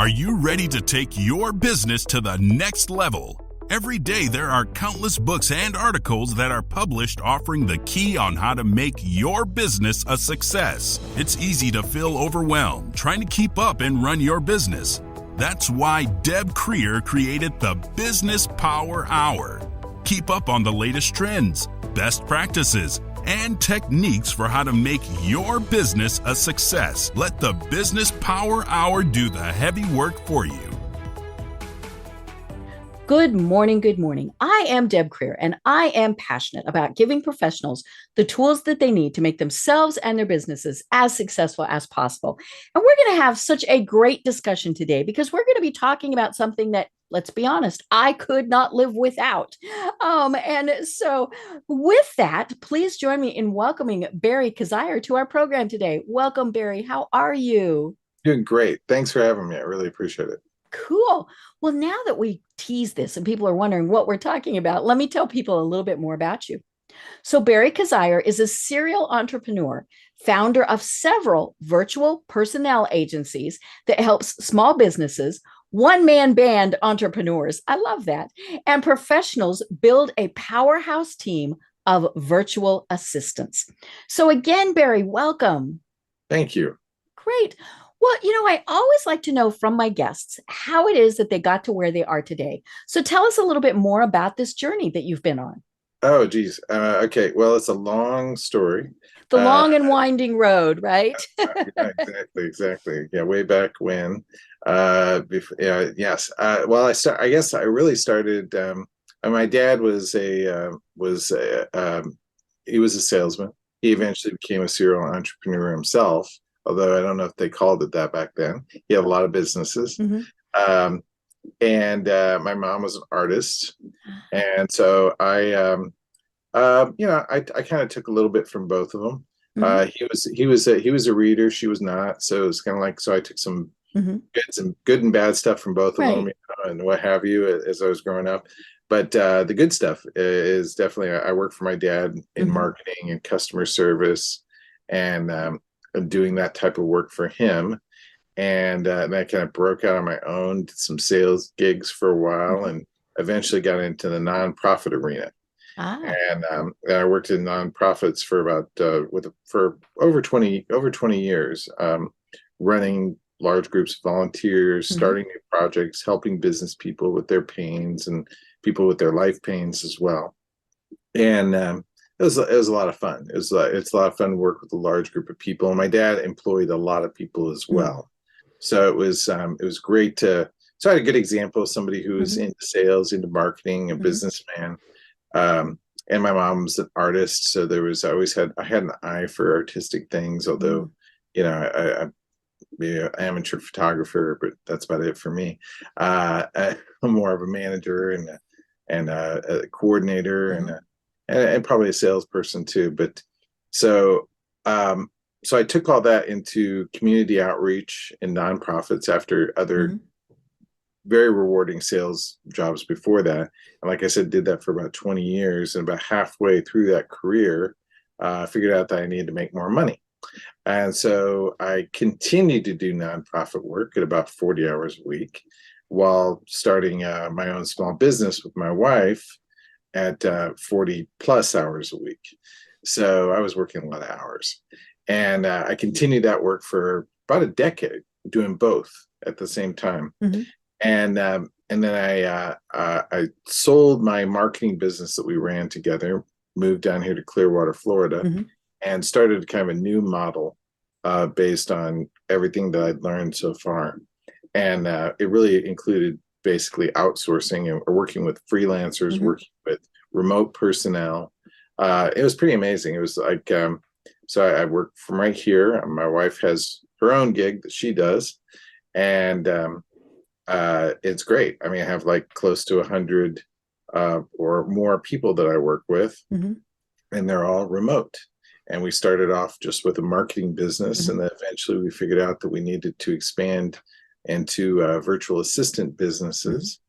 Are you ready to take your business to the next level? Every day there are countless books and articles that are published offering the key on how to make your business a success. It's easy to feel overwhelmed trying to keep up and run your business. That's why Deb Creer created the Business Power Hour. Keep up on the latest trends, best practices, and techniques for how to make your business a success. Let the Business Power Hour do the heavy work for you. Good morning. Good morning. I am Deb Creer, and I am passionate about giving professionals the tools that they need to make themselves and their businesses as successful as possible. And we're going to have such a great discussion today because we're going to be talking about something that, let's be honest, I could not live without. And so with that, please join me in welcoming Barry Coziahr to our program today. Welcome, Barry. How are you? Doing great. Thanks for having me. I really appreciate it. Cool. Well, now that we tease this and people are wondering what we're talking about, let me tell people a little bit more about you. So Barry Coziahr is a serial entrepreneur, founder of several virtual personnel agencies that helps small businesses, one-man band entrepreneurs, I love that, and professionals build a powerhouse team of virtual assistants. So again, Barry, welcome. Thank you. Great. Well, I always like to know from my guests how it is that they got to where they are today. So tell us a little bit more about this journey that you've been on. Oh, geez. Okay. Well, it's a long story. The long and winding road, right? Yeah, exactly. Yeah, way back when. Yes. Well, I guess I really started. My dad was he was a salesman. He eventually became a serial entrepreneur himself, although I don't know if they called it that back then. He had a lot of businesses. Mm-hmm. And my mom was an artist. And so I kind of took a little bit from both of them. Mm-hmm. He was a reader. She was not. So it was kind of like, so I took some good and bad stuff from both of them, and what have you, as I was growing up. But the good stuff is definitely, I worked for my dad in marketing and customer service, and doing that type of work for him. And I kind of broke out on my own, did some sales gigs for a while, and eventually got into the nonprofit arena. And I worked in nonprofits for about for over 20 years, running large groups of volunteers, starting new projects, helping business people with their pains and people with their life pains as well. And it was a lot of fun. It's a lot of fun to work with a large group of people. And my dad employed a lot of people as well. So it was great so I had a good example of somebody who was into sales, into marketing, a businessman. And my mom's an artist, so I had an eye for artistic things, although, I'm an amateur photographer, but that's about it for me. I'm more of a manager and a coordinator and probably a salesperson too. But so I took all that into community outreach and nonprofits after other very rewarding sales jobs before that. And like I said, did that for about 20 years. And about halfway through that career, I figured out that I needed to make more money. And so I continued to do nonprofit work at about 40 hours a week while starting my own small business with my wife at 40 plus hours a week. So I was working a lot of hours. And I continued that work for about a decade, doing both at the same time. And then I sold my marketing business that we ran together, moved down here to Clearwater, Florida, and started kind of a new model based on everything that I'd learned so far. And it really included basically outsourcing and working with freelancers, working with remote personnel. It was pretty amazing. It was like, so I work from right here. My wife has her own gig that she does. And it's great. I mean, I have like close to 100 or more people that I work with, and they're all remote. And we started off just with a marketing business, and then eventually we figured out that we needed to expand into virtual assistant businesses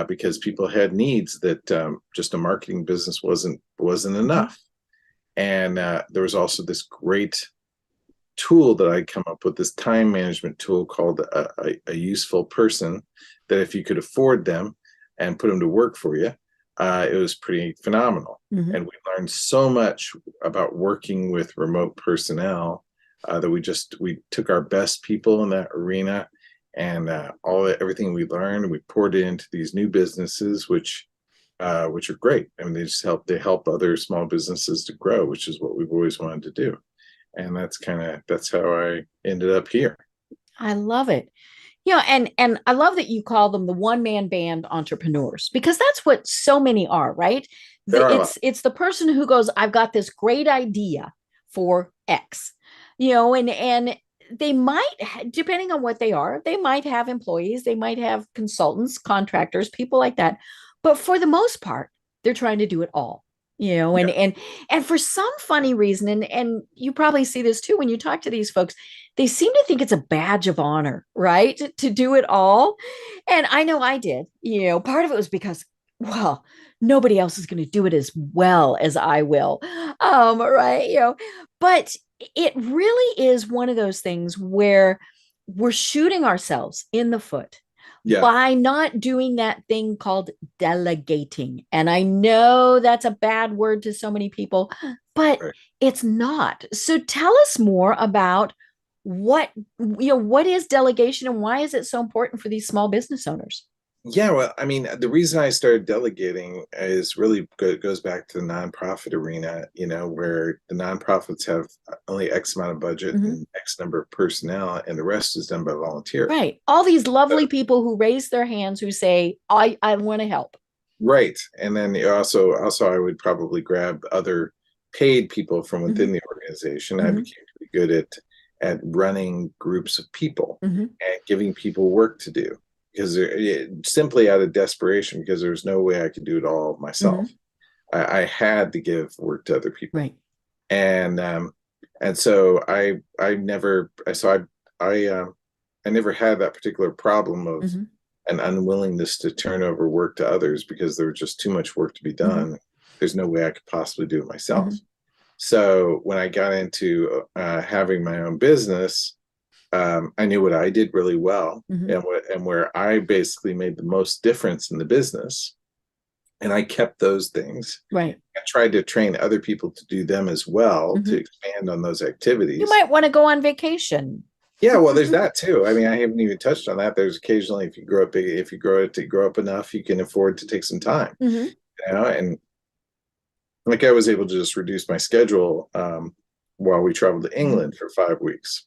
because people had needs that just a marketing business wasn't enough. And there was also this great tool that I come up with, this time management tool called a useful person, that if you could afford them and put them to work for you, it was pretty phenomenal. Mm-hmm. And we learned so much about working with remote personnel that we took our best people in that arena, and everything we learned, we poured it into these new businesses, which are great. I mean, they help other small businesses to grow, which is what we've always wanted to do. And that's how I ended up here. I love it. You know, and I love that you call them the one-man band entrepreneurs, because that's what so many are, right? It's the person who goes, I've got this great idea for X, you know, and they might, depending on what they are, they might have employees, they might have consultants, contractors, people like that. But for the most part, they're trying to do it all, you know, Yeah. and for some funny reason, and you probably see this too when you talk to these folks, they seem to think it's a badge of honor, right? To do it all. And I know I did, you know, part of it was because, well, nobody else is going to do it as well as I will. Right. You know, but it really is one of those things where we're shooting ourselves in the foot by not doing that thing called delegating. And I know that's a bad word to so many people, but it's not. So tell us more about what is delegation and why is it so important for these small business owners? Yeah, well, I mean, the reason I started delegating is really goes back to the nonprofit arena, you know, where the nonprofits have only X amount of budget and X number of personnel, and the rest is done by volunteers. Right. All these lovely people who raise their hands who say, I want to help. Right. And then also I would probably grab other paid people from within the organization. I became pretty good at running groups of people and giving people work to do, because simply out of desperation, because there's no way I could do it all myself. I had to give work to other people. Right. And so I never had that particular problem of an unwillingness to turn over work to others, because there was just too much work to be done. There's no way I could possibly do it myself. So when I got into having my own business, I knew what I did really well, and where I basically made the most difference in the business. And I kept those things. Right. I tried to train other people to do them as well, to expand on those activities. You might want to go on vacation. Yeah, well, there's that too. I mean, I haven't even touched on that. There's occasionally, if you grow up enough, you can afford to take some time. You know, and like I was able to just reduce my schedule while we traveled to England for 5 weeks.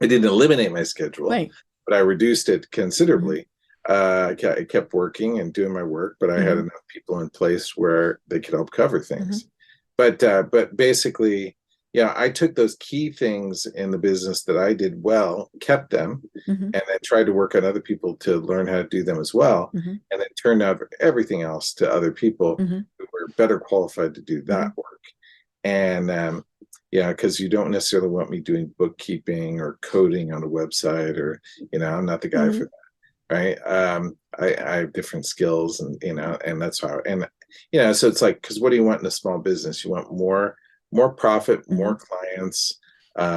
I didn't eliminate my schedule, but I reduced it considerably. I kept working and doing my work, but I had enough people in place where they could help cover things. But basically, yeah, I took those key things in the business that I did well, kept them, and then tried to work on other people to learn how to do them as well, and then turned out everything else to other people who were better qualified to do that work. And yeah, because you don't necessarily want me doing bookkeeping or coding on a website, or, you know, I'm not the guy for that. Right. I have different skills, and, you know, and that's how, and, you know, so it's like, because what do you want in a small business? You want more profit, more clients,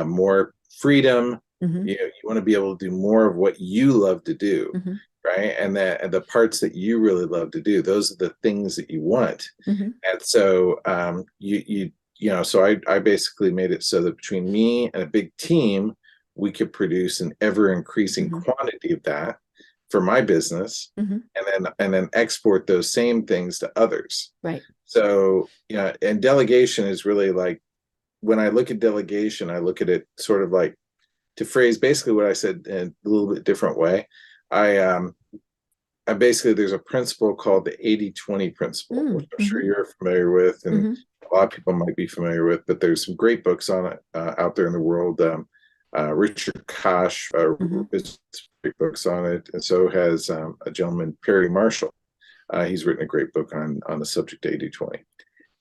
more freedom. You know, you want to be able to do more of what you love to do. Right. And the parts that you really love to do, those are the things that you want. And so you know, so I basically made it so that between me and a big team, we could produce an ever increasing quantity of that for my business, and then export those same things to others. Right. So, you know, and delegation is really like, when I look at delegation, I look at it sort of like, to phrase basically what I said in a little bit different way. I basically, there's a principle called the 80-20 principle, which I'm sure you're familiar with, and a lot of people might be familiar with, but there's some great books on it out there in the world. Richard Koch has great books on it, and so has a gentleman, Perry Marshall. He's written a great book on the subject 80-20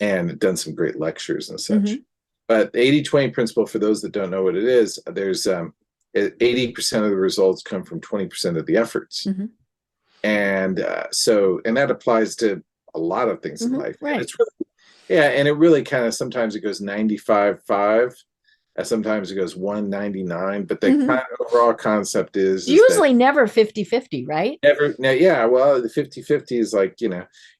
and done some great lectures and such. But the 80-20 principle, for those that don't know what it is, there's 80% of the results come from 20% of the efforts. And so that applies to a lot of things in life. Right. And it's really, and it really kind of, sometimes it goes 95-5, Sometimes it goes 199, but the kind of overall concept is usually that never 50-50, right? never, now, yeah, well, the 50-50 is like,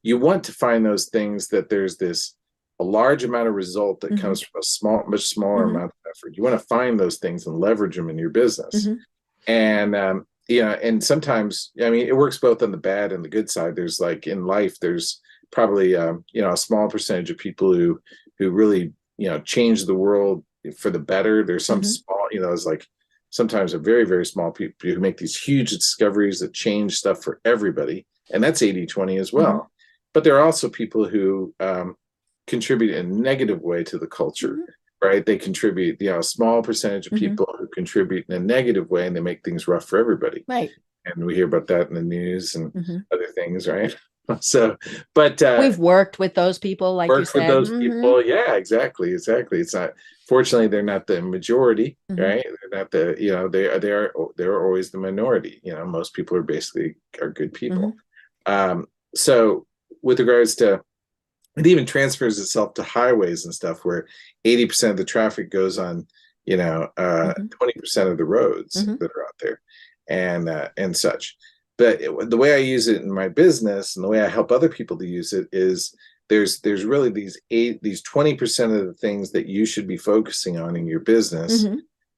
you want to find those things that there's a large amount of result that comes from much smaller amount of effort. You want to find those things and leverage them in your business. And, and sometimes, I mean, it works both on the bad and the good side. There's like in life, there's probably, a small percentage of people who really, change the world for the better. There's some small, it's like sometimes a very, very small people who make these huge discoveries that change stuff for everybody. And that's 80-20 as well. But there are also people who contribute in a negative way to the culture, right? They contribute, a small percentage of people who contribute in a negative way, and they make things rough for everybody. Right. And we hear about that in the news and other things, right? So, but we've worked with those people, like you said. Worked with those people, yeah, exactly. It's not. Fortunately, they're not the majority, right? They're not the, they're always the minority. Most people are good people. So, with regards to, it even transfers itself to highways and stuff, where 80% of the traffic goes on, 20% of the roads that are out there, and such. But the way I use it in my business and the way I help other people to use it is there's really these 20% of the things that you should be focusing on in your business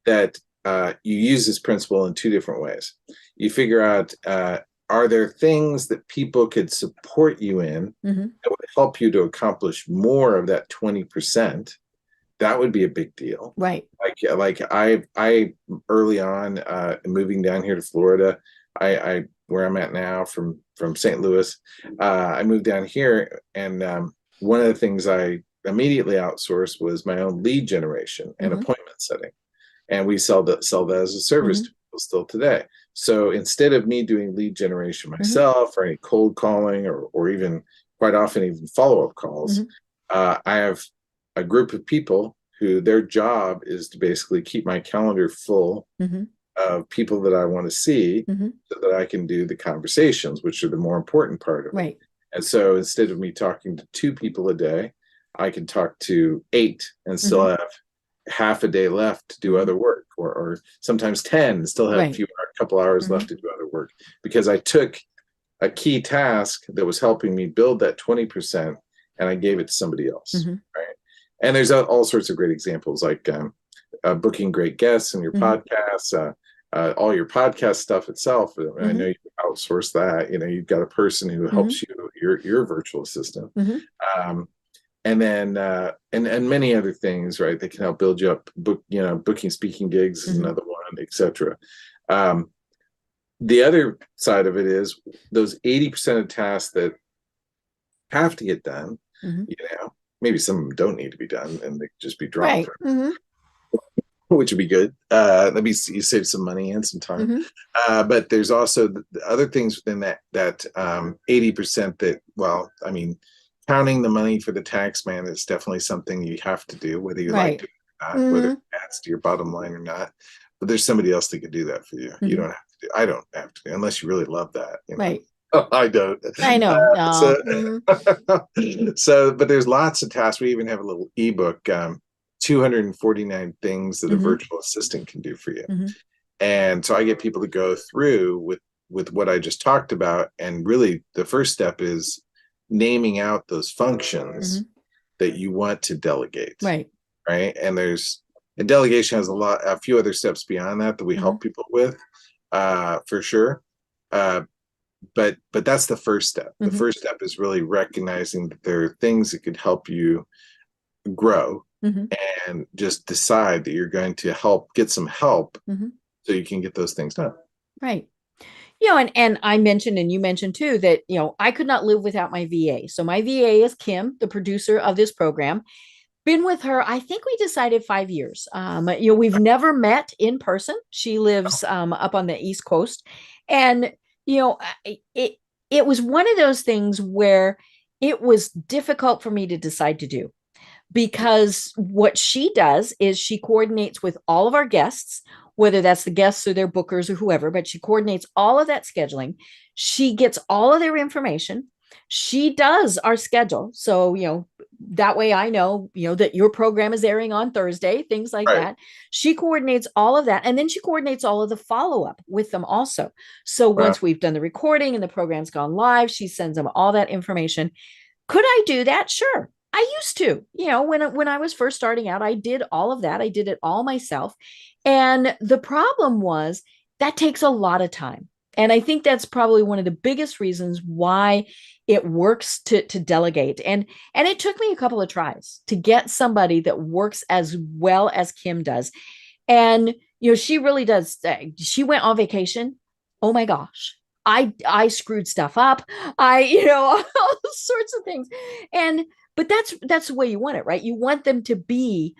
that you use this principle in two different ways. You figure out, are there things that people could support you in that would help you to accomplish more of that 20%? That would be a big deal. Right. Like I early on, moving down here to Florida, I where I'm at now from St. Louis, I moved down here, and one of the things I immediately outsourced was my own lead generation and appointment setting, and we sell that as a service to people still today. So instead of me doing lead generation myself or any cold calling or even quite often even follow-up calls, I have a group of people who their job is to basically keep my calendar full of people that I want to see so that I can do the conversations, which are the more important part of it. And so instead of me talking to 2 people a day, I can talk to 8 and still have half a day left to do other work, or sometimes 10 and still have a couple hours left to do other work, because I took a key task that was helping me build that 20% and I gave it to somebody else. Right. And there's all sorts of great examples, like booking great guests in your podcasts, all your podcast stuff itself. I know you outsource that. You've got a person who helps you, your virtual assistant, and then and many other things, right? They can help build you up. Booking speaking gigs is another one, etc. The other side of it is those 80% of tasks that have to get done. Maybe some of them don't need to be done and they just be dropped. Which would be good. Let me you save some money and some time. But there's also the other things within that 80% that, well, I mean, counting the money for the tax man is definitely something you have to do, whether you like it or not, whether it adds to your bottom line or not. But there's somebody else that can do that for you. You don't have to do. I don't have to, unless you really love that. Right. I don't. I know. So, but there's lots of tasks. We even have a little ebook. 249 things that a virtual assistant can do for you. And so I get people to go through with what I just talked about. And really the first step is naming out those functions that you want to delegate. Right. And delegation has a few other steps beyond that we help people with, for sure. But that's the first step. The first step is really recognizing that there are things that could help you grow. And just decide that you're going to get some help so you can get those things done. Right. And I mentioned, and you mentioned too, that, I could not live without my VA. So my VA is Kim, the producer of this program. Been with her, I think we decided 5 years. We've never met in person. She lives up on the East Coast. And, it was one of those things where it was difficult for me to decide to do. Because what she does is she coordinates with all of our guests, whether that's the guests or their bookers or whoever, but she coordinates all of that scheduling. She gets all of their information. She does our schedule. So, that way I know, that your program is airing on Thursday, things like Right. that. She coordinates all of that. And then she coordinates all of the follow-up with them also. So Wow. once we've done the recording and the program's gone live, she sends them all that information. Could I do that? Sure. I used to, when I was first starting out, I did all of that. I did it all myself. And the problem was that takes a lot of time. And I think that's probably one of the biggest reasons why it works to delegate. And it took me a couple of tries to get somebody that works as well as Kim does. And she really does. She went on vacation. Oh my gosh. I screwed stuff up. All sorts of things. But that's the way you want it, right? You want them to be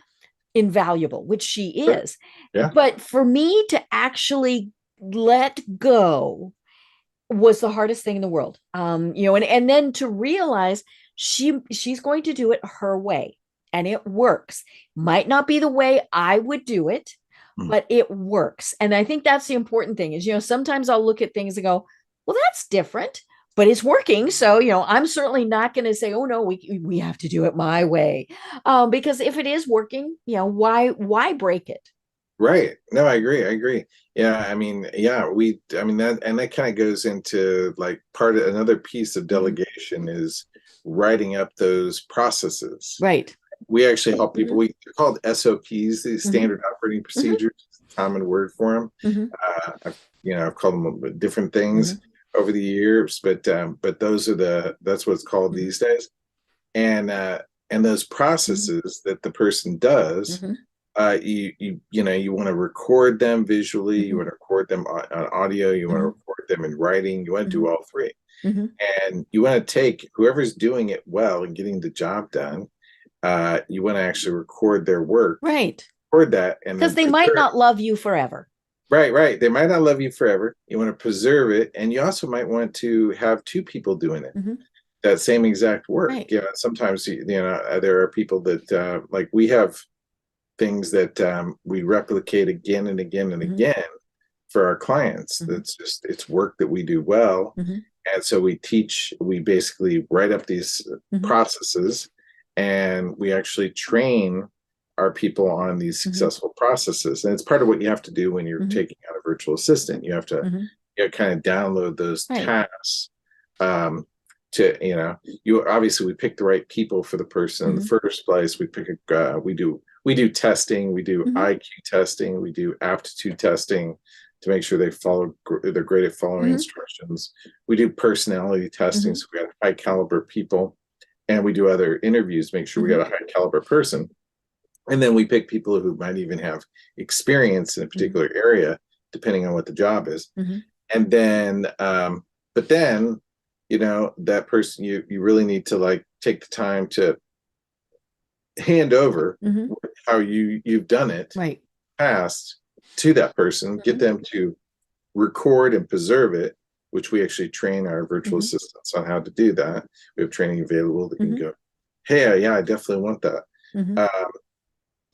invaluable, which she is. Yeah. But for me to actually let go was the hardest thing in the world. And then to realize she's going to do it her way, and it works. Might not be the way I would do it, but it works. And I think that's the important thing is, sometimes I'll look at things and go, well, that's different, but it's working. So, I'm certainly not going to say, oh no, we have to do it my way. Because if it is working, why break it? Right. No, I agree. Yeah. I mean, that kind of goes into like another piece of delegation is writing up those processes. Right. We actually help people. They're called SOPs, the standard operating procedures, common word for them. I've called them different things over the years, but that's what it's called these days. And those processes that the person does, you want to record them visually, you want to record them on audio, you want to record them in writing, you want to do all three. And you want to take whoever's doing it well and getting the job done, you want to actually record their work. Right. Record that. And because they might not love you forever. Right. They might not love you forever. You want to preserve it. And you also might want to have two people doing it. That same exact work. Right. Sometimes, there are people that, like we have things that we replicate again and again and again for our clients. That's it's work that we do well. And so we basically write up these processes, and we actually train our people on these successful processes. And it's part of what you have to do when you're taking out a virtual assistant. You have to kind of download those tasks. We pick the right people for the person in the first place. We do testing, we do IQ testing, we do aptitude testing to make sure they're great at following instructions. We do personality testing, so we got high caliber people, and we do other interviews to make sure we got a high caliber person. And then we pick people who might even have experience in a particular area, depending on what the job is. And then, but then, that person, you really need to like take the time to hand over how you've done it past to that person, get them to record and preserve it, which we actually train our virtual assistants on how to do that. We have training available that can go, hey, yeah, I definitely want that.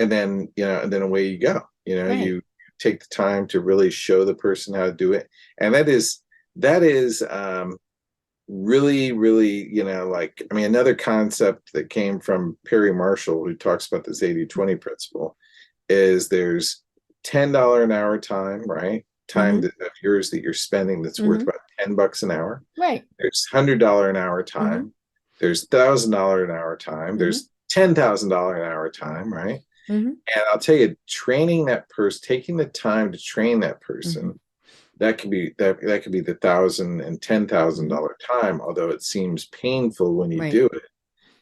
And then, and then away you go. You take the time to really show the person how to do it. And that is really, really, another concept that came from Perry Marshall, who talks about this 80-20 principle, is there's $10 an hour time, right? Time of yours that you're spending that's worth about $10 an hour. Right. There's $100 an hour time. There's $1,000 an hour time. There's $10,000 an hour time, right? And I'll tell you, training that person, taking the time to train that person, that could be the $1,000 and $10,000 time, although it seems painful when you do it.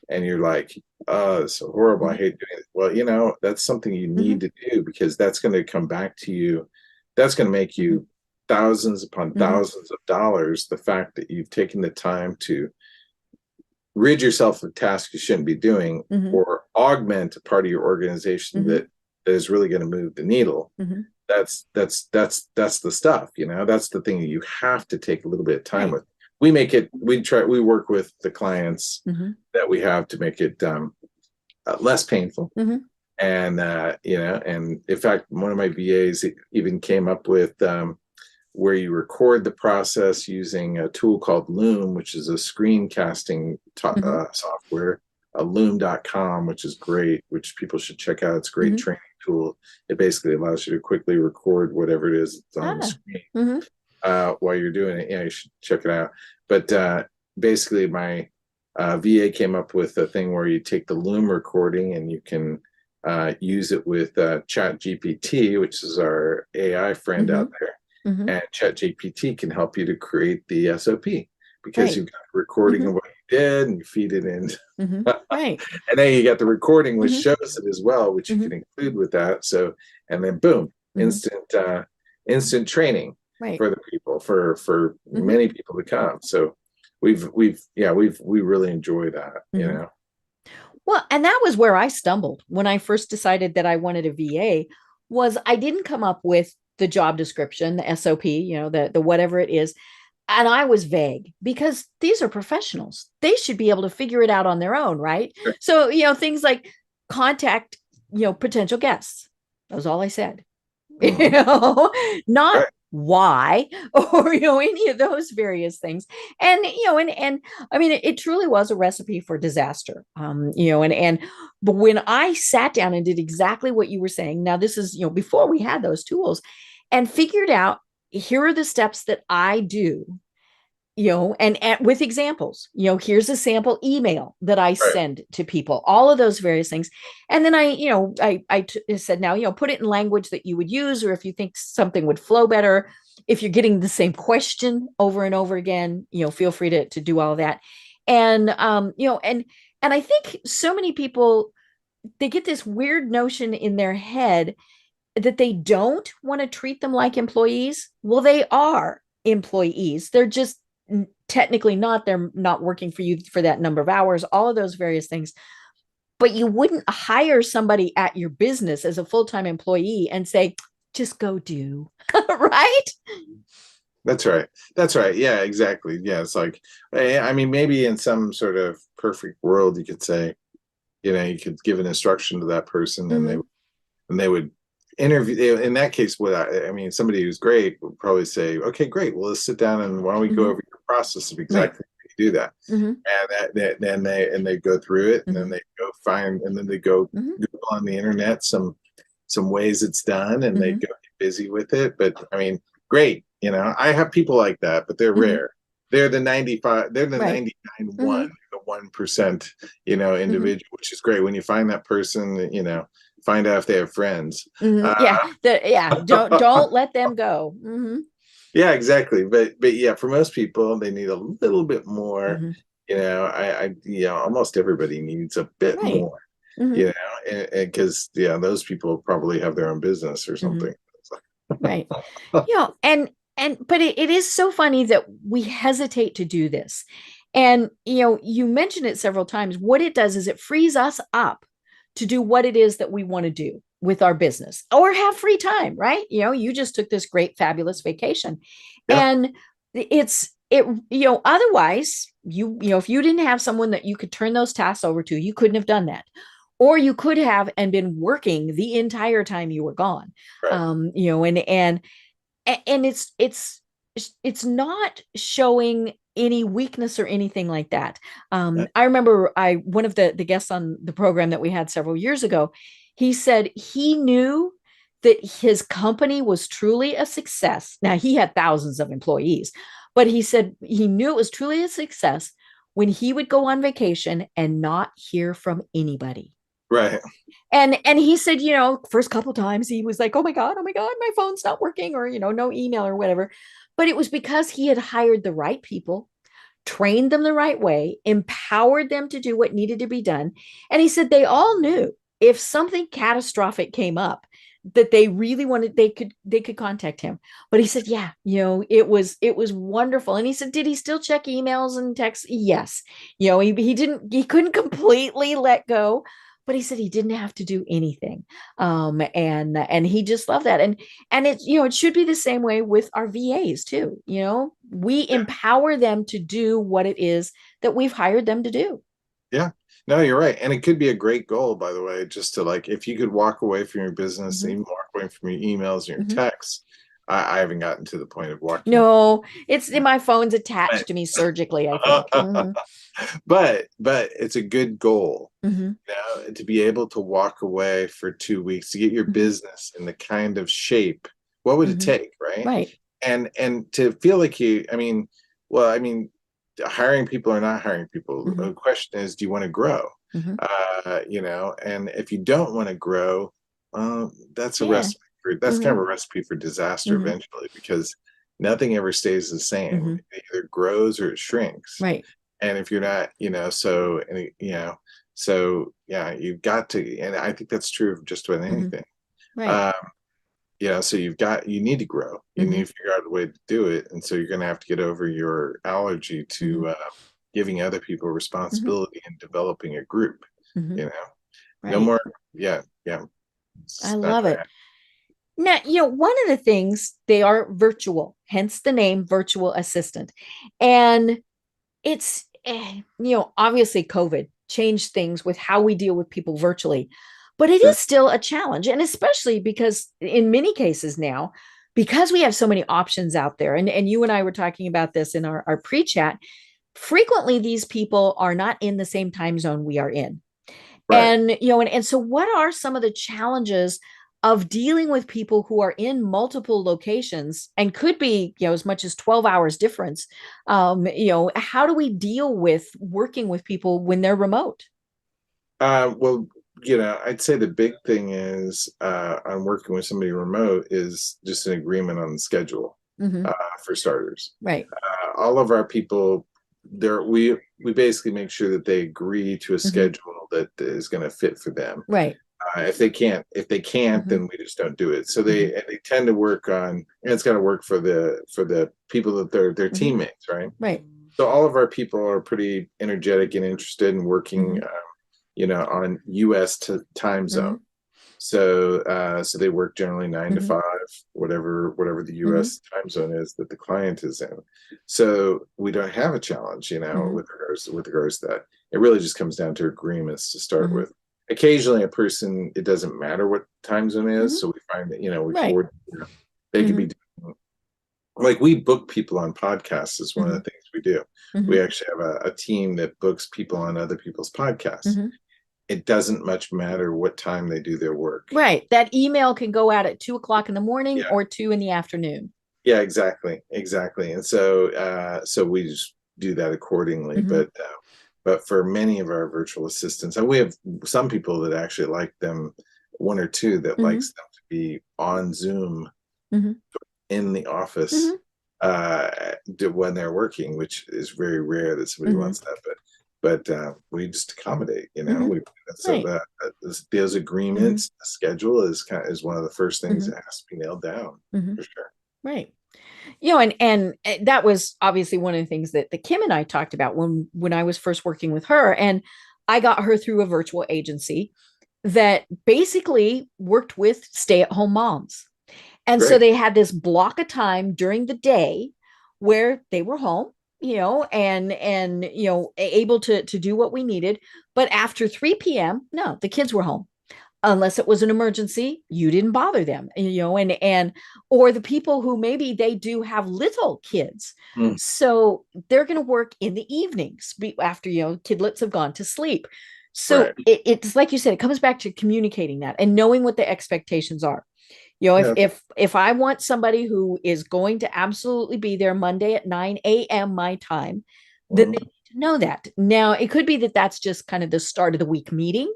And you're like, oh, it's so horrible. I hate doing it. Well, that's something you need to do, because that's going to come back to you. That's going to make you thousands upon thousands of dollars. The fact that you've taken the time to rid yourself of tasks you shouldn't be doing, or augment a part of your organization that is really going to move the needle. That's the stuff, that's the thing that you have to take a little bit of time with. We work with the clients that we have to make it less painful. And and in fact, one of my VAs even came up with where you record the process using a tool called Loom, which is a screencasting software, loom.com, which is great, which people should check out. It's a great training tool. It basically allows you to quickly record whatever it is that's on the screen while you're doing it. Yeah, you should check it out. But basically, my VA came up with a thing where you take the Loom recording and you can use it with Chat GPT, which is our AI friend out there. And Chat GPT can help you to create the SOP because you've got a recording of what you did and you feed it in. Right. And then you got the recording, which shows it as well, which you can include with that. So, and then boom, instant training for the people, for many people to come. So we really enjoy that, you know. Well, and that was where I stumbled when I first decided that I wanted a VA. Was I didn't come up with the job description, the SOP, you know, the whatever it is. And I was vague because these are professionals. They should be able to figure it out on their own, right? Sure. So, you know, things like contact, you know, potential guests. That was all I said. You know, not why or, you know, any of those various things. And, you know, and I mean, it truly was a recipe for disaster. You know, but when I sat down and did exactly what you were saying, now this is, you know, before we had those tools, and figured out, here are the steps that I do, you know, and with examples, you know, here's a sample email that I send to people, all of those various things. And then I said, now, you know, put it in language that you would use, or if you think something would flow better, if you're getting the same question over and over again, you know, feel free to do all of that. And, you know, and I think so many people, they get this weird notion in their head that they don't want to treat them like employees. Well, they are employees. They're just technically not. They're not working for you for that number of hours, all of those various things. But you wouldn't hire somebody at your business as a full-time employee and say, just go do, right? That's right. That's right. Yeah, exactly. Yeah, it's like, I mean, maybe in some sort of perfect world, you could say, you know, you could give an instruction to that person and they would interview. In that case, I mean, somebody who's great would probably say, okay, great, well, let's sit down and why don't we go over your process of exactly how you do that. And then they go through it, and then they go find, and then they go Google on the internet some ways it's done, and they go get busy with it. But I mean, great, you know, I have people like that, but they're rare. They're the 95, they're the 99 the 1%, you know, individual, which is great when you find that person, you know, find out if they have friends. Don't let them go. Yeah, exactly. But yeah, for most people, they need a little bit more. You know, you know, almost everybody needs a bit more. You know, because those people probably have their own business or something. Right. You know, but it is so funny that we hesitate to do this. And, you know, you mentioned it several times. What it does is it frees us up to do what it is that we want to do with our business or have free time, right? You know, you just took this great, fabulous vacation. And you know, otherwise you know, if you didn't have someone that you could turn those tasks over to, you couldn't have done that. Or you could have and been working the entire time you were gone. You know, and it's not showing any weakness or anything like that. I remember one of the guests on the program that we had several years ago, he said he knew that his company was truly a success. Now, he had thousands of employees, but he said he knew it was truly a success when he would go on vacation and not hear from anybody. Right. And he said, you know, first couple of times he was like, oh my God, my phone's not working, or, you know, no email or whatever. But it was because he had hired the right people, trained them the right way, empowered them to do what needed to be done. And he said they all knew if something catastrophic came up that they really wanted, they could contact him. But he said, yeah, you know, it was wonderful. And he said, did he still check emails and texts? Yes. You know, he couldn't completely let go, but he said he didn't have to do anything. And he just loved that. And it, you know, it should be the same way with our VAs too. You know, we empower them to do what it is that we've hired them to do. Yeah, no, you're right. And it could be a great goal, by the way, just to, like, if you could walk away from your business and even walk away from your emails and your texts, I haven't gotten to the point of walking. No, it's my phone's attached to me surgically, I think. Mm-hmm. But it's a good goal, Mm-hmm. to be able to walk away for 2 weeks to get your Mm-hmm. business in the kind of shape. What would it Mm-hmm. take, right? Right. And to feel like hiring people or not hiring people. Mm-hmm. The question is, do you want to grow? Mm-hmm. And if you don't want to grow, that's a recipe that's kind of a recipe for disaster Mm-hmm. eventually, because nothing ever stays the same. Mm-hmm. It either grows or it shrinks. Right. And if you're not, you've got to, and I think that's true of just about anything. Right. So you need to grow. You need to figure out a way to do it. And so you're going to have to get over your allergy to giving other people responsibility and developing a group, Right. no more. Yeah. Yeah. I love it. Now, one of the things, they are virtual, hence the name virtual assistant. And it's, obviously COVID changed things with how we deal with people virtually, but it is still a challenge. And especially because in many cases now, because we have so many options out there, and you and I were talking about this in our pre-chat, frequently these people are not in the same time zone we are in. Right. And so what are some of the challenges of dealing with people who are in multiple locations and could be, as much as 12 hours difference? How do we deal with working with people when they're remote? Well, I'd say the big thing is on working with somebody remote is just an agreement on the schedule, for starters. Right. All of our people there, we basically make sure that they agree to a schedule that is going to fit for them. Right. If they can't, then we just don't do it. So they tend to work on, and it's got to work for the people that they're teammates, right? Right. So all of our people are pretty energetic and interested in working, on U.S. time zone. So they work generally 9 to 5, whatever the U.S. time zone is that the client is in. So we don't have a challenge, with regards to that. It really just comes down to agreements to start with. Occasionally, a person, it doesn't matter what time zone is, so we find that they could be doing, like, we book people on podcasts is one of the things we do. We actually have a team that books people on other people's podcasts. It doesn't much matter what time they do their work. Right. That email can go out at 2:00 in the morning or 2 in the afternoon. Yeah, exactly. And so we just do that accordingly. But for many of our virtual assistants, and we have some people that actually like them, one or two that likes them to be on Zoom in the office when they're working, which is very rare that somebody wants that. But we just accommodate, those agreements, the schedule is one of the first things that has to be nailed down, for sure. Right. And that was obviously one of the things that Kim and I talked about when I was first working with her, and I got her through a virtual agency that basically worked with stay-at-home moms. And so they had this block of time during the day where they were home, and able to do what we needed. But after 3 p.m., no, the kids were home. Unless it was an emergency, you didn't bother them, or the people who maybe they do have little kids. So they're going to work in the evenings after, kidlets have gone to sleep. So it's like you said, it comes back to communicating that and knowing what the expectations are. If I want somebody who is going to absolutely be there Monday at 9 a.m. my time, then they need to know that. Now, it could be that that's just kind of the start of the week meeting,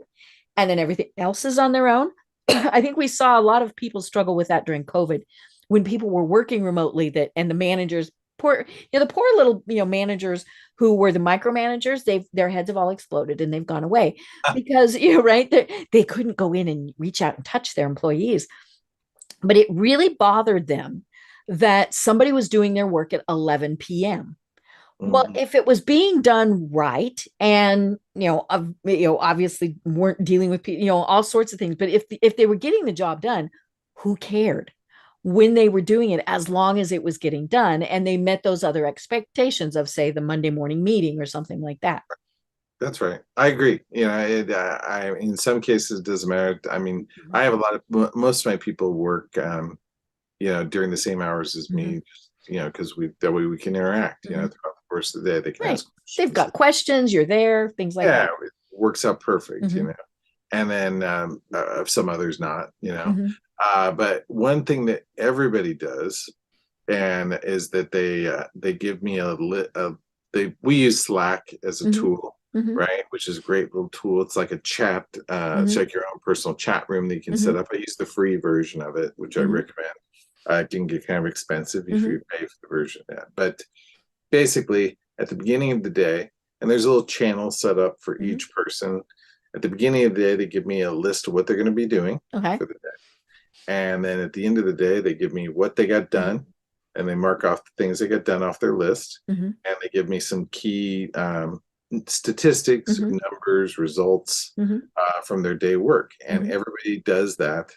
and then everything else is on their own. I think we saw a lot of people struggle with that during COVID, when people were working remotely, and the managers, the poor little, managers who were the micromanagers, their heads have all exploded and they've gone away because, they couldn't go in and reach out and touch their employees. But it really bothered them that somebody was doing their work at 11 p.m. Well, if it was being done right, and obviously weren't dealing with people, all sorts of things, but if they were getting the job done, who cared when they were doing it, as long as it was getting done and they met those other expectations of, say, the Monday morning meeting or something like that. That's right. I agree. In some cases, it doesn't matter. I mean, I have most of my people work during the same hours as Mm-hmm. me, because that way we can interact, Mm-hmm. throughout the course of the day. They can Right. ask They've questions. got questions. You're there. Things like Yeah, that. it works out perfect, Mm-hmm. And then some others not, Mm-hmm. But one thing that everybody does, and is that they give me we use Slack as a Mm-hmm. tool, Mm-hmm. right? Which is a great little tool. It's like a chat, it's Mm-hmm. like your own personal chat room that you can Mm-hmm. set up. I use the free version of it, which I Mm-hmm. recommend. It can get kind of expensive if Mm-hmm. you pay for the version of that. But basically, at the beginning of the day, and there's a little channel set up for Mm-hmm. each person. At the beginning of the day, they give me a list of what they're going to be doing Okay. for the day. And then at the end of the day, they give me what they got done, and they mark off the things they got done off their list. Mm-hmm. And they give me some key statistics, Mm-hmm. numbers, results Mm-hmm. from their day work. And Mm-hmm. everybody does that,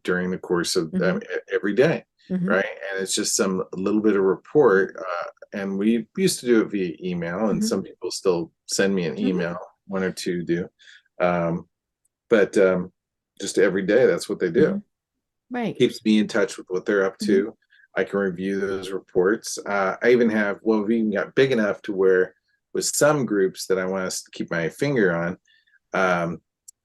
during the course of Mm-hmm. every day. Mm-hmm. Right. And it's just a little bit of report. And we used to do it via email, and Mm-hmm. some people still send me an Mm-hmm. email, one or two do. But just every day, that's what they do. Mm-hmm. Right. Keeps me in touch with what they're up to. Mm-hmm. I can review those reports. I even have, we even got big enough to where with some groups that I want to keep my finger on,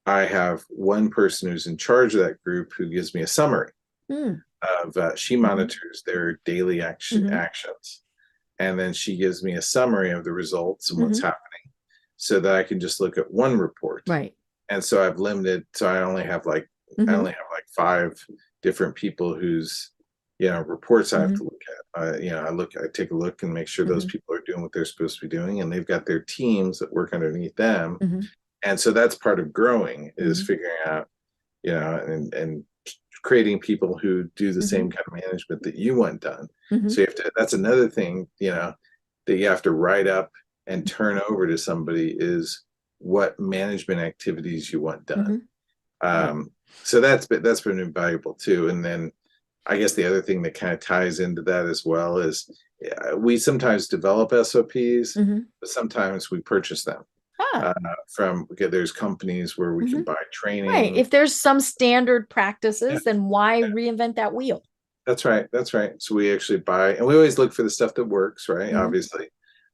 I have one person who's in charge of that group who gives me a summary of, she monitors their daily actions. And then she gives me a summary of the results and what's happening, so that I can just look at one report. Right. And so I've limited, so I only have like 5 different people whose reports I have to look at. I take a look and make sure those people are doing what they're supposed to be doing, and they've got their teams that work underneath them. And so that's part of growing, is figuring out, and creating people who do the same kind of management that you want done. So that's another thing, that you have to write up and turn over to somebody, is what management activities you want done. So that's been invaluable too. And then I guess the other thing that kind of ties into that as well is, we sometimes develop SOPs, but sometimes we purchase them there's companies where we can buy training. Right. If there's some standard practices, then why reinvent that wheel? That's right. So we actually buy, and we always look for the stuff that works, right? Obviously.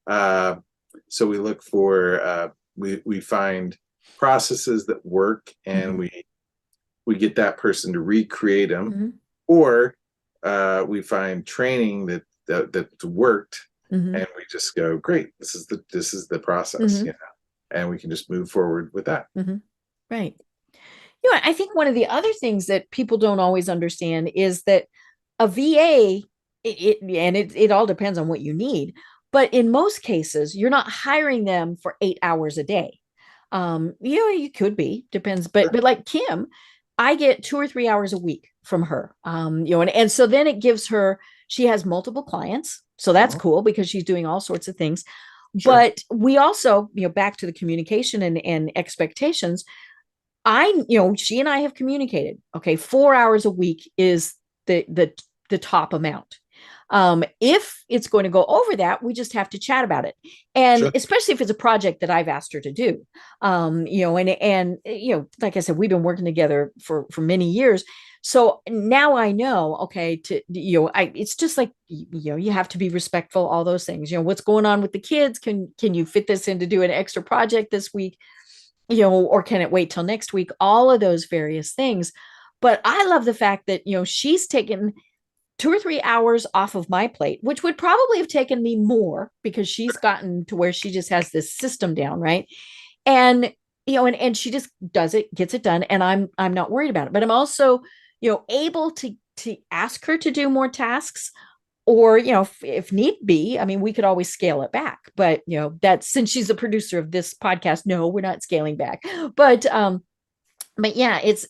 So we look for, we find processes that work, and we get that person to recreate them, or we find training that worked, and we just go, great, this is the process, and we can just move forward with that. Right. I think one of the other things that people don't always understand is that a VA, it all depends on what you need, but in most cases, you're not hiring them for 8 hours a day. You could be, depends, but like Kim, I get 2 or 3 hours a week from her. And so then it gives her, she has multiple clients, so that's cool because she's doing all sorts of things. Sure. But we also, back to the communication and expectations. She and I have communicated. Okay, 4 hours a week is the top amount. If it's going to go over that, we just have to chat about it. And especially if it's a project that I've asked her to do, and like I said, we've been working together for many years. So now I know, okay, it's just like, you have to be respectful, all those things, what's going on with the kids. Can you fit this in to do an extra project this week? Or can it wait till next week? All of those various things. But I love the fact that, she's taken 2 or 3 hours off of my plate, which would probably have taken me more because she's gotten to where she just has this system down. Right. And, and she just does it, gets it done. And I'm not worried about it, but I'm also, able to ask her to do more tasks, or, if need be. I mean, we could always scale it back, but that's, since she's the producer of this podcast, no, we're not scaling back. But yeah, it's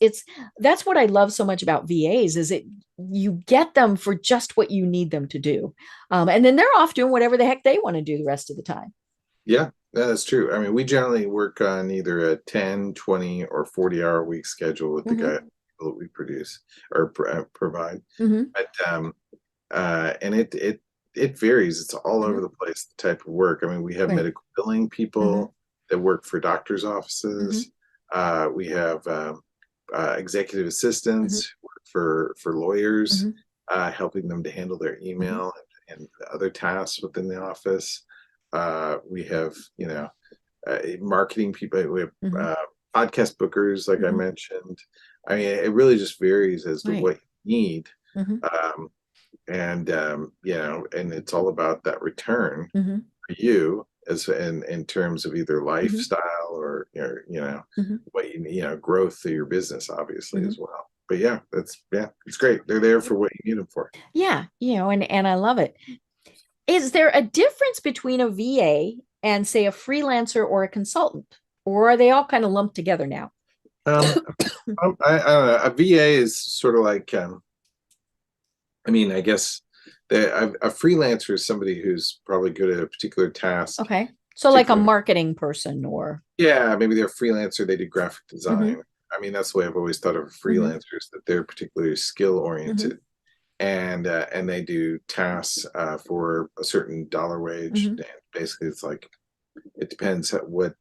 that's what I love so much about VAs, is you get them for just what you need them to do. And then they're off doing whatever the heck they want to do the rest of the time. Yeah, that's true. I mean, we generally work on either a 10, 20 or 40-hour week schedule with the guy that we produce or provide. But and it varies. It's all over the place, the type of work. I mean, we have medical billing people that work for doctors' offices. We have executive assistants who work for lawyers, Mm-hmm. helping them to handle their email and other tasks within the office. We have, marketing people. We have Mm-hmm. podcast bookers, like I Mm-hmm. mentioned. I mean, it really just varies as to Right. what you need. Mm-hmm. And it's all about that return Mm-hmm. for you as in terms of either Mm-hmm. lifestyle or Mm-hmm. what growth of your business, obviously, Mm-hmm. as well. But it's great. They're there for what you need them for. Yeah, and I love it. Is there a difference between a VA and, say, a freelancer or a consultant, or are they all kind of lumped together now? Um, I don't know. A VA is sort of like, I guess a freelancer is somebody who's probably good at a particular task. Okay, so like a marketing person, or Yeah, maybe they're a freelancer. They do graphic design. mm-hmm. That's the way I've always thought of Mm-hmm. freelancers, that they're particularly skill oriented. Mm-hmm. And they do tasks for a certain dollar wage. Mm-hmm. And basically, it's like it depends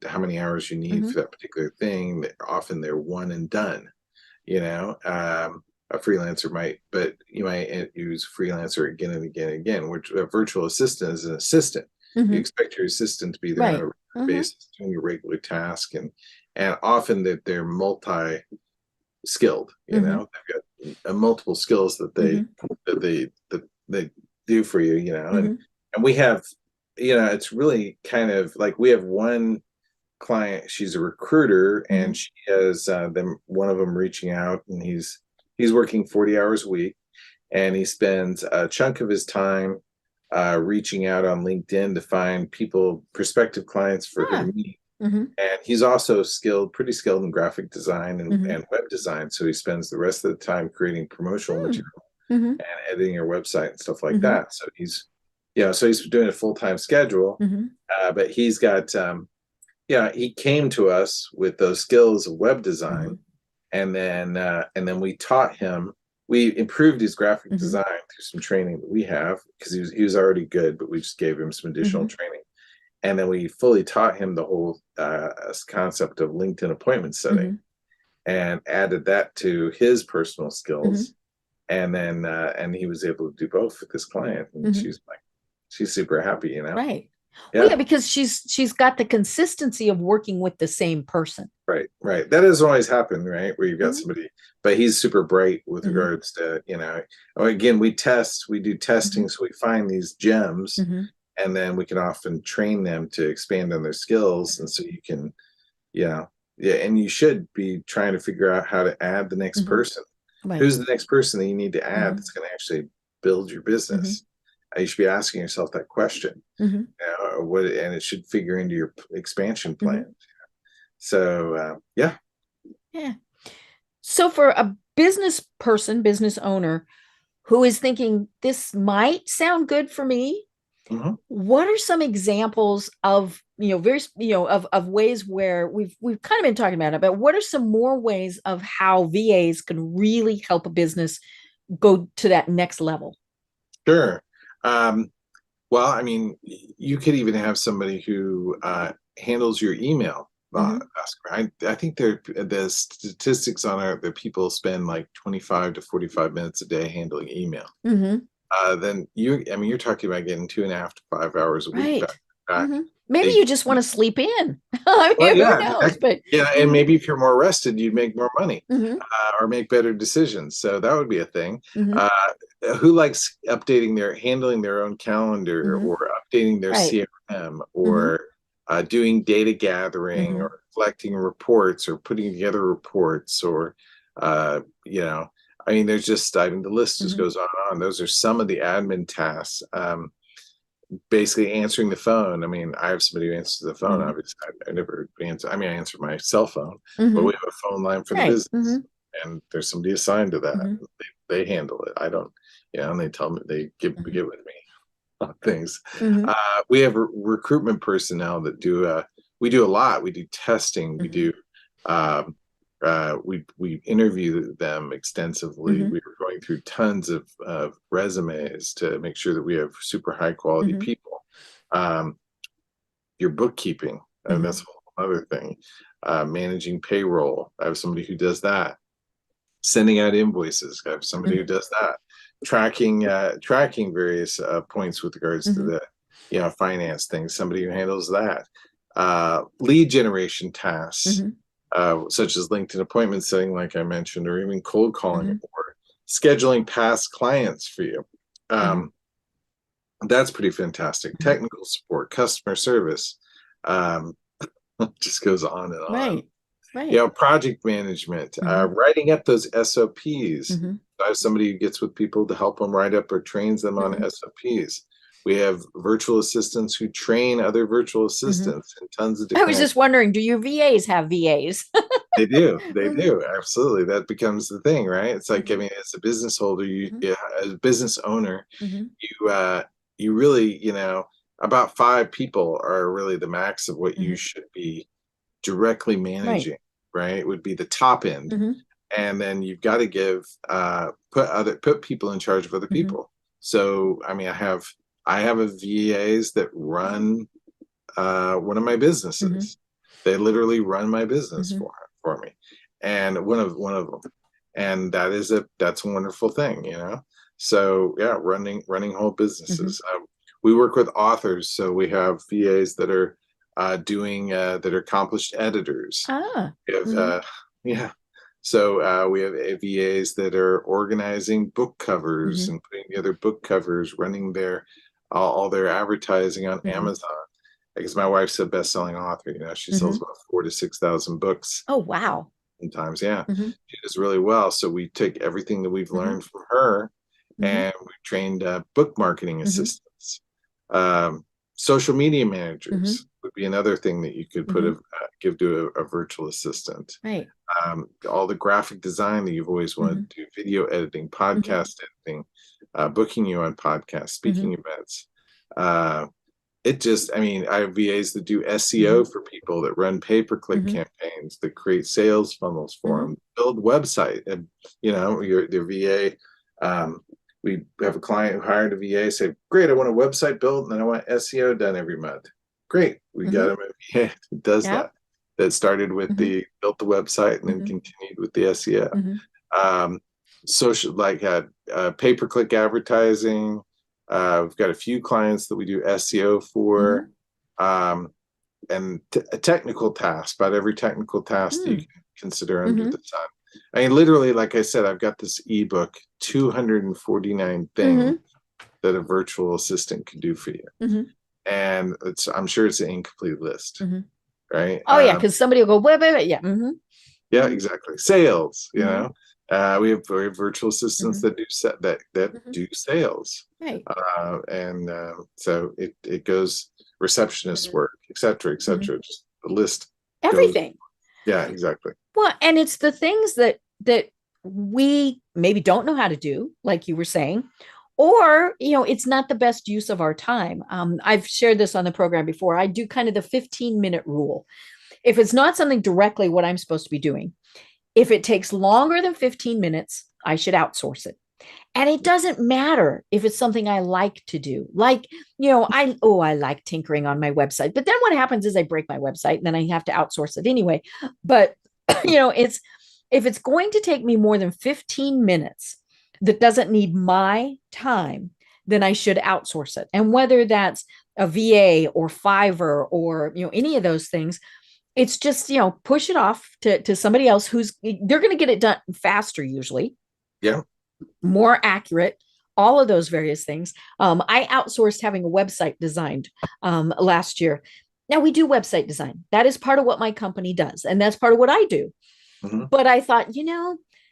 how many hours you need Mm-hmm. for that particular thing. Often they're one and done. A freelancer might, but you might use freelancer again and again and again. Which a virtual assistant is an assistant. Mm-hmm. You expect your assistant to be there Right. on a regular basis doing your regular task, and often that they're multi skilled. They've got multiple skills that they do for you. And we have, it's really kind of like we have one client. She's a recruiter, and she has one of them reaching out, and he's working 40 hours a week, and he spends a chunk of his time reaching out on LinkedIn to find prospective clients for her to meet. Mm-hmm. And he's also pretty skilled in graphic design and web design. So he spends the rest of the time creating promotional material and editing your website and stuff like that. So he's doing a full-time schedule, but he's got, he came to us with those skills of web design. And then we taught him, we improved his graphic design through some training that we have, because he was already good, but we just gave him some additional training. And then we fully taught him the whole concept of LinkedIn appointment setting, and added that to his personal skills. And then and he was able to do both with this client. And she's super happy, Right. Yeah. Well, yeah, because she's got the consistency of working with the same person. Right. That doesn't always happen, right? Where you've got somebody, but he's super bright with regards to, again, we do testing. So we find these gems, and then we can often train them to expand on their skills. And so you can, and you should be trying to figure out how to add the next person. Right. Who's the next person that you need to add that's going to actually build your business? You should be asking yourself that question. And it should figure into your expansion plan. So, yeah. So for a business person, business owner who is thinking this might sound good for me, what are some examples of, of ways where we've kind of been talking about it, but what are some more ways of how VAs can really help a business go to that next level? Sure. Well, you could even have somebody who handles your email. I think the statistics on it that people spend like 25 to 45 minutes a day handling email. Then you're talking about getting 2.5 to 5 hours a week back. Maybe you just want to sleep in. Who knows? But and maybe if you're more rested, you'd make more money or make better decisions. So that would be a thing. Who likes handling their own calendar, or updating their CRM, or doing data gathering, or collecting reports, or putting together reports, or there's just the list just goes on and on. Those are some of the admin tasks. Basically answering the phone. I have somebody who answers the phone. Obviously, I never answer. I answer my cell phone, but we have a phone line for the business, and there's somebody assigned to that. They handle it. I don't. And they tell me, they get with me on things. We have recruitment personnel that do. We do a lot. We do testing. We do. We interview them extensively. We are going through tons of resumes to make sure that we have super high quality people. Your bookkeeping, that's a whole other thing. Managing payroll. I have somebody who does that. Sending out invoices. I have somebody who does that. Tracking various points with regards to the finance things. Somebody who handles that. Lead generation tasks, such as LinkedIn appointment setting, like I mentioned, or even cold calling or scheduling past clients for you. That's pretty fantastic. Technical support, customer service, just goes on and on. Right. Project management, writing up those SOPs. I have somebody who gets with people to help them write up or trains them on SOPs. We have virtual assistants who train other virtual assistants and tons of different. I was just wondering, do your VAs have VAs? They do. Absolutely. That becomes the thing, right? It's like, I mean, as a business holder, as a business owner, you really, about 5 people are really the max of what you should be directly managing, right? It would be the top end. And then you've got to put people in charge of other people. So, I mean, I have a VAs that run one of my businesses. They literally run my business for me, and one of them, and that's a wonderful thing, So yeah, running whole businesses. We work with authors, so we have VAs that are that are accomplished editors. We have, So we have VAs that are organizing book covers and putting together book covers, running all their advertising on Amazon. Because my wife's a best-selling author, she sells about 4,000 to 6,000 books. Oh, wow. Sometimes, yeah. She does really well. So we take everything that we've learned from her and we've trained book marketing assistants. Social media managers would be another thing that you could give to a virtual assistant. Right. All the graphic design that you've always wanted to do, video editing, podcast editing, booking you on podcasts, speaking events. I have VAs that do SEO for people, that run pay-per-click campaigns, that create sales funnels for them, build website. And, your VA, we have a client who hired a VA, said, great, I want a website built and I want SEO done every month. Great. We got him a VA that does that. That started with built the website and then continued with the SEO. Social, like pay-per-click advertising. We've got a few clients that we do SEO for, and a technical task, about every technical task that you can consider under the sun. I mean, literally, like I said, I've got this ebook, 249 things that a virtual assistant can do for you. And I'm sure it's an incomplete list, right? Oh, yeah, because somebody will go, wait, yeah. Yeah, exactly. Sales, we have virtual assistants that do sales, right? So it goes receptionist work, et cetera, just the list. Everything. Yeah, exactly. Well, and it's the things that we maybe don't know how to do, like you were saying, or it's not the best use of our time. I've shared this on the program before. I do kind of the 15-minute rule. If it's not something directly what I'm supposed to be doing, if it takes longer than 15 minutes, I should outsource it. And it doesn't matter if it's something I like to do. Like, I like tinkering on my website. But then what happens is I break my website and then I have to outsource it anyway. But, if it's going to take me more than 15 minutes that doesn't need my time, then I should outsource it. And whether that's a VA or Fiverr or, any of those things, it's just, push it off to somebody else they're going to get it done faster usually. Yeah. More accurate, all of those various things. I outsourced having a website designed last year. Now we do website design. That is part of what my company does. And that's part of what I do. But I thought,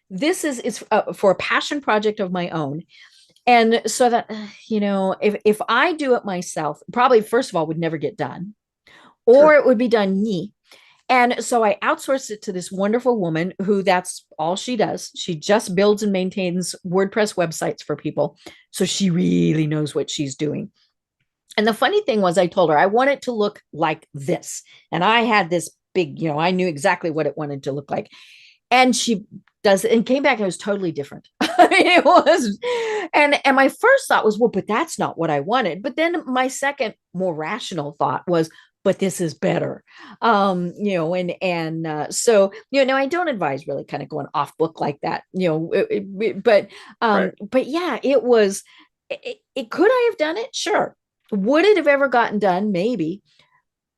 this is for a passion project of my own. And so that, if I do it myself, probably first of all, would never get done, or it would be done me. And so I outsourced it to this wonderful woman who that's all she does. She just builds and maintains WordPress websites for people. So she really knows what she's doing. And the funny thing was, I told her I want it to look like this. And I had this big, I knew exactly what it wanted to look like. And she does it and came back and it was totally different. It was. And my first thought was, well, but that's not what I wanted. But then my second more rational thought was, but this is better. So, no, I don't advise really kind of going off book like that, but yeah, it could I have done it? Sure. Would it have ever gotten done? Maybe.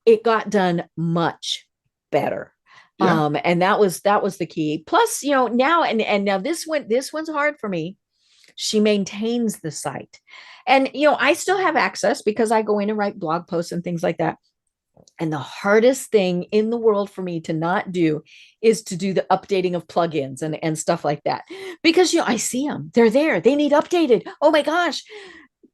It got done much better. Yeah. And that was the key. Plus, now and now this one's hard for me. She maintains the site. And I still have access because I go in and write blog posts and things like that. And the hardest thing in the world for me to not do is to do the updating of plugins and stuff like that. Because I see them. They're there. They need updated. Oh my gosh.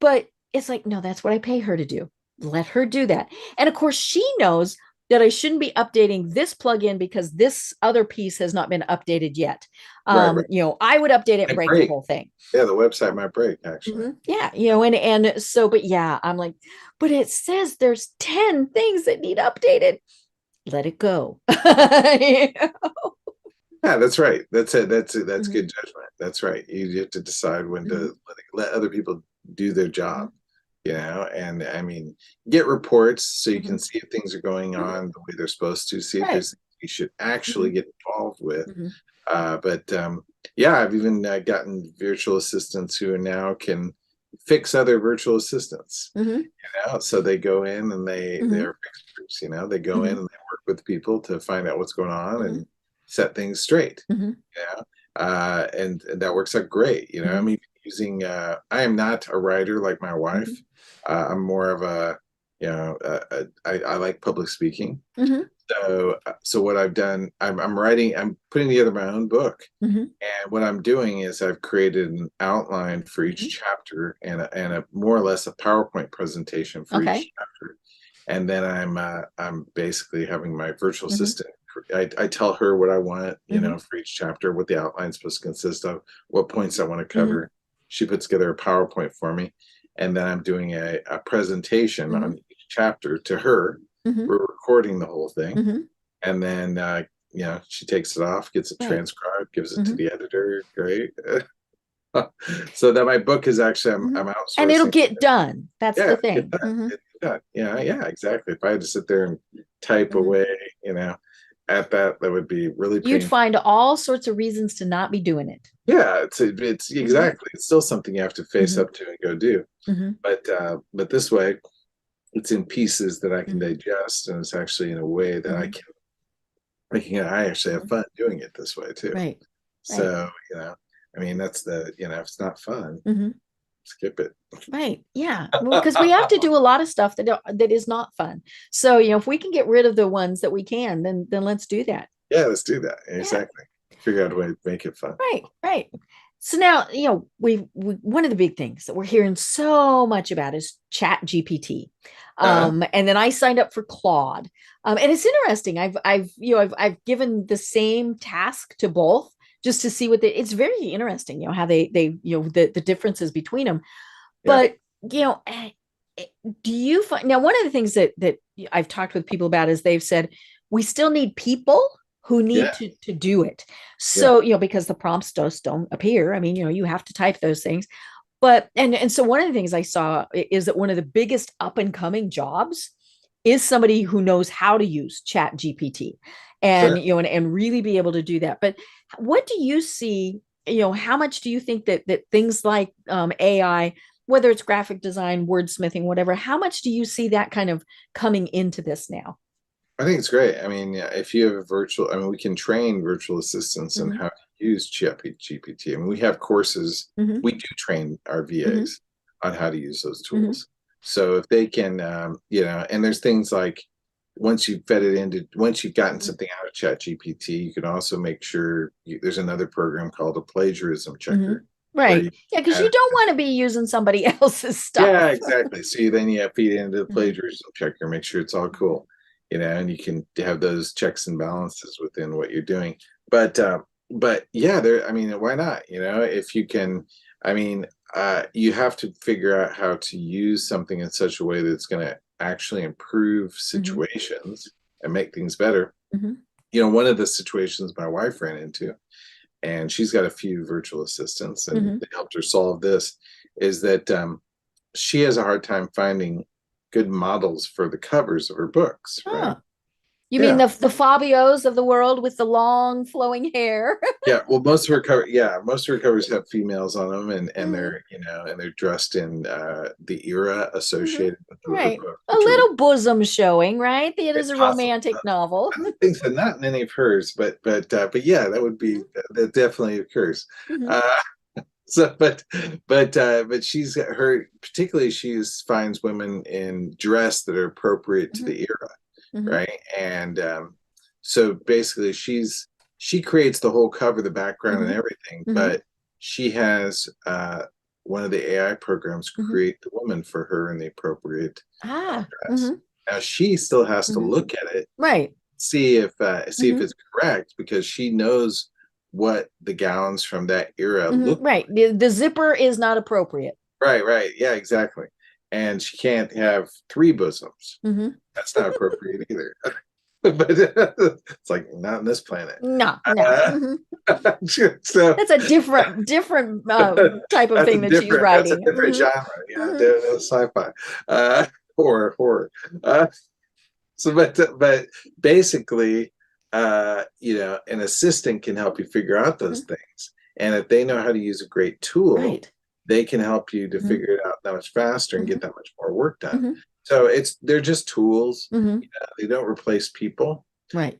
But it's like, no, that's what I pay her to do. Let her do that. And of course, she knows that I shouldn't be updating this plugin because this other piece has not been updated yet. Right. I would update it and break the whole thing. Yeah, the website might break, actually. Yeah, and so, but yeah, I'm like, but it says there's 10 things that need updated. Let it go. Yeah, that's right. That's it. That's good judgment. That's right. You have to decide when to let other people do their job. And I mean, get reports so you can see if things are going on the way they're supposed to, see if there's things you should actually get involved with. Yeah, I've even gotten virtual assistants who now can fix other virtual assistants. So they go in and they're fixers. They go in and they work with people to find out what's going on and set things straight. And that works out great. I mean, using I am not a writer like my wife. I'm more of I like public speaking. So what I've done, I'm writing, I'm putting together my own book. And what I'm doing is I've created an outline for each chapter and a more or less a PowerPoint presentation for each chapter. And then I'm basically having my virtual assistant. I tell her what I want, for each chapter, what the outline's supposed to consist of, what points I want to cover. She puts together a PowerPoint for me. And then I'm doing a presentation on each chapter to her. We're recording the whole thing. And then, she takes it off, gets it transcribed, gives it to the editor. Great. So that my book is actually, I'm outsourcing. And it'll get done. That's the thing. Yeah, exactly. If I had to sit there and type away, at that would be really painful. You'd find all sorts of reasons to not be doing it. Yeah, it's exactly. It's still something you have to face up to and go do. But this way, it's in pieces that I can digest, and it's actually in a way that I actually have fun doing it this way too. Right. So I mean, that's if it's not fun, skip it. Right. Yeah. Well, because we have to do a lot of stuff that is not fun. So, if we can get rid of the ones that we can, then let's do that. Yeah, let's do that. Exactly. Figure out a way to make it fun. Right. So now, we one of the big things that we're hearing so much about is Chat GPT. And then I signed up for Claude. And it's interesting. I've given the same task to both just to see it's very interesting, how they the differences between them. But, do you find now one of the things that I've talked with people about is they've said we still need people who need to do it. So, because the prompts just don't appear. I mean, you have to type those things. But and so one of the things I saw is that one of the biggest up and coming jobs is somebody who knows how to use Chat GPT and and really be able to do that. But what do you see? How much do you think that things like AI, whether it's graphic design, wordsmithing, whatever, how much do you see that kind of coming into this now? I think it's great. I mean, if you have we can train virtual assistants on how to use Chat GPT. I mean, we have courses. We do train our VAs on how to use those tools. So if they can, and there's things like once you've gotten something out of Chat GPT, you can also make sure there's another program called a plagiarism checker. Right. Yeah, because you don't want to be using somebody else's stuff. Yeah, exactly. So then you feed it into the plagiarism checker, make sure it's all cool. And you can have those checks and balances within what you're doing. But yeah, I mean, why not? If you can, I mean, you have to figure out how to use something in such a way that it's going to actually improve situations and make things better. One of the situations my wife ran into, and she's got a few virtual assistants, and they helped her solve this, is that she has a hard time finding good models for the covers of her books, right? You mean the Fabios of the world with the long flowing hair? Yeah, well, most of her covers have females on them, and they're and they're dressed in the era associated with her book, A little bosom showing, right? It is a possible. romantic novel. I think so, not in any of hers, but yeah, that would be that definitely occurs. So, but she's her particularly she finds women in dress that are appropriate to the era, right? And so basically, she creates the whole cover, the background, and everything, but she has one of the AI programs create the woman for her in the appropriate dress. Now she still has to look at it, right? See if it's correct, because she knows what the gowns from that era look right. The zipper is not appropriate. Right. Yeah, exactly. And she can't have 3 bosoms. That's not appropriate either. But it's like not on this planet. No. So that's a different type of thing that she's writing. That's a different genre. Yeah, sci-fi or horror. So, but basically, an assistant can help you figure out those things, and if they know how to use a great tool, they can help you to figure it out that much faster and get that much more work done. So they're just tools. They don't replace people, right?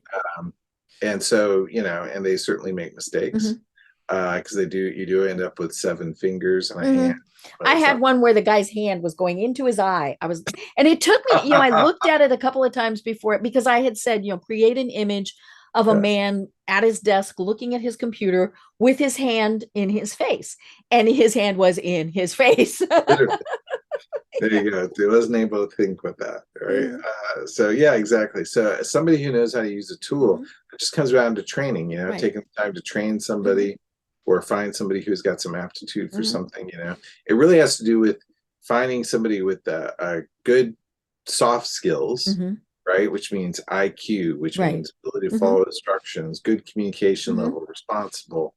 And so and they certainly make mistakes because you do end up with 7 fingers and a hand. I had one where the guy's hand was going into his eye. And it took me, I looked at it a couple of times before it, because I had said, create an image of a man at his desk looking at his computer with his hand in his face, and his hand was in his face. There you go. I wasn't able to think with that, right? So yeah, exactly. So somebody who knows how to use a tool, it just comes down to training. Taking the time to train somebody, or find somebody who's got some aptitude for something. It really has to do with finding somebody with a good soft skills, right? Which means IQ, which means ability to follow instructions, good communication level, responsible,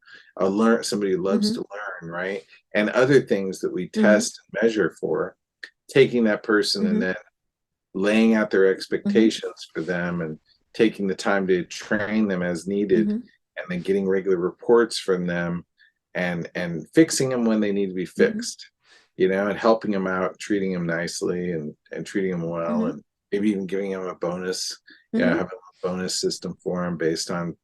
somebody who loves to learn, right? And other things that we test and measure for. Taking that person and then laying out their expectations for them, and taking the time to train them as needed, and then getting regular reports from them, and fixing them when they need to be fixed, and helping them out, treating them nicely, and treating them well, and maybe even giving them a bonus, have a bonus system for them based on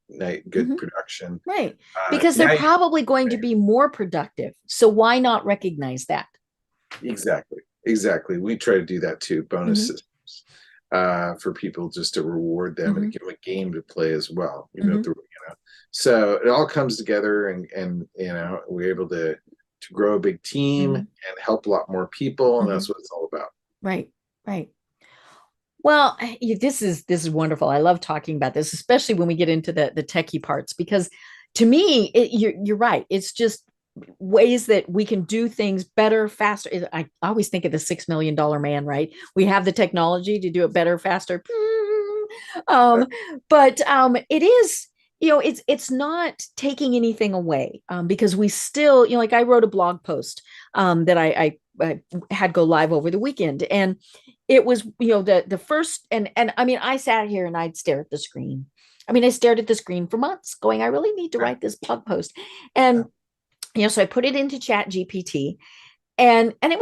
good production. Right. Because they're probably going to be more productive. So why not recognize that? Exactly. We try to do that too. Bonus systems for people, just to reward them and give them a game to play as well. So it all comes together, and we're able to grow a big team and help a lot more people, and that's what it's all about. Right. Well, this is wonderful. I love talking about this, especially when we get into the techie parts, because to me, you're right. It's just ways that we can do things better, faster. I always think of the $6 million man, right? We have the technology to do it better, faster. But it is, it's not taking anything away, because we still, like I wrote a blog post that I had go live over the weekend, and it was, the first, and I mean, I sat here and I'd stare at the screen. I mean, I stared at the screen for months going, I really need to write this blog post. And so I put it into Chat GPT, and it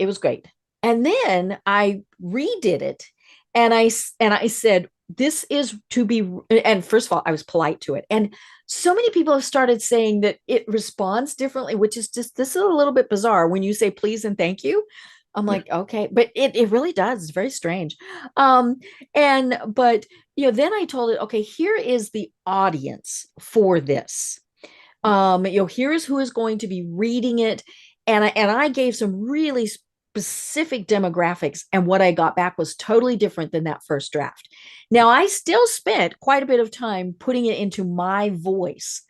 was great. And then I redid it, and I said, this is to be, and first of all, I was polite to it. And so many people have started saying that it responds differently, which is just, this is a little bit bizarre when you say please and thank you. I'm like, okay, but it really does. It's very strange. But then I told it, okay, here is the audience for this. Here's who is going to be reading it. And I gave some really specific demographics, and what I got back was totally different than that first draft. Now, I still spent quite a bit of time putting it into my voice,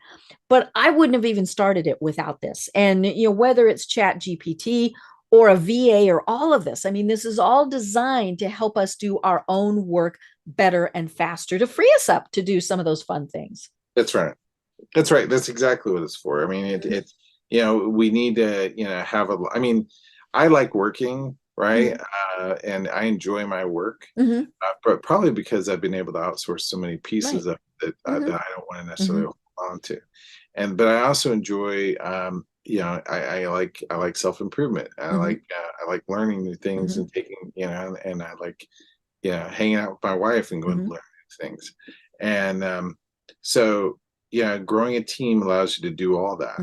but I wouldn't have even started it without this. And, whether it's Chat GPT or a VA or all of this, I mean, this is all designed to help us do our own work better and faster, to free us up to do some of those fun things. That's right. That's exactly what it's for. I mean, we need to, I like working right? And I enjoy my work, but probably because I've been able to outsource so many pieces Right. of it that I don't want to necessarily hold on to. But I also enjoy, I like self-improvement. I like learning new things and taking, and I like, hanging out with my wife and going to learn new things. And so, growing a team allows you to do all that,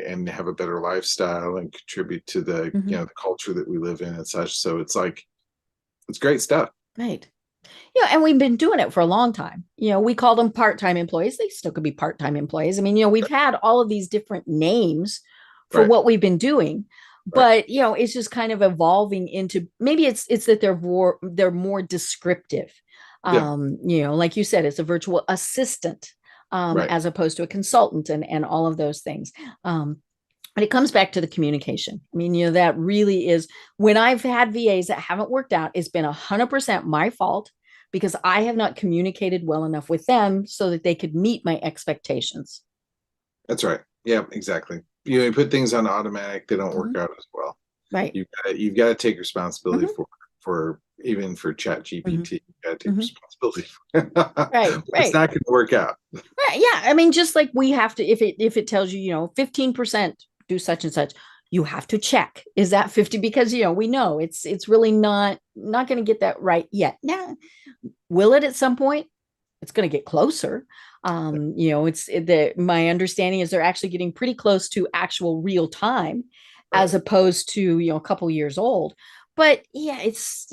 and have a better lifestyle and contribute to the, the culture that we live in and such. So it's like, it's great stuff. Right. Yeah, and we've been doing it for a long time. We called them part-time employees. They still could be part-time employees. I mean, we've had all of these different names for Right. what we've been doing, Right. but it's just kind of evolving into, maybe it's that they're more descriptive. Yeah. Like you said, it's a virtual assistant, Right. as opposed to a consultant, and all of those things. But it comes back to the communication. I mean, that really is, when I've had VAs that haven't worked out, it's been 100% my fault, because I have not communicated well enough with them so that they could meet my expectations. That's right. Yeah, exactly. You put things on automatic, they don't work out as well. Right. You've got to take responsibility for even for Chat GPT. You've got to take responsibility for Right. it's not going to work out. Right. Yeah. I mean, just like we have to, if it tells you, 15% do such and such, you have to check, is that 50? Because we know it's really not going to get that right yet. Now, will it at some point? It's going to get closer. My understanding is they're actually getting pretty close to actual real time, as opposed to a couple years old. But yeah, it's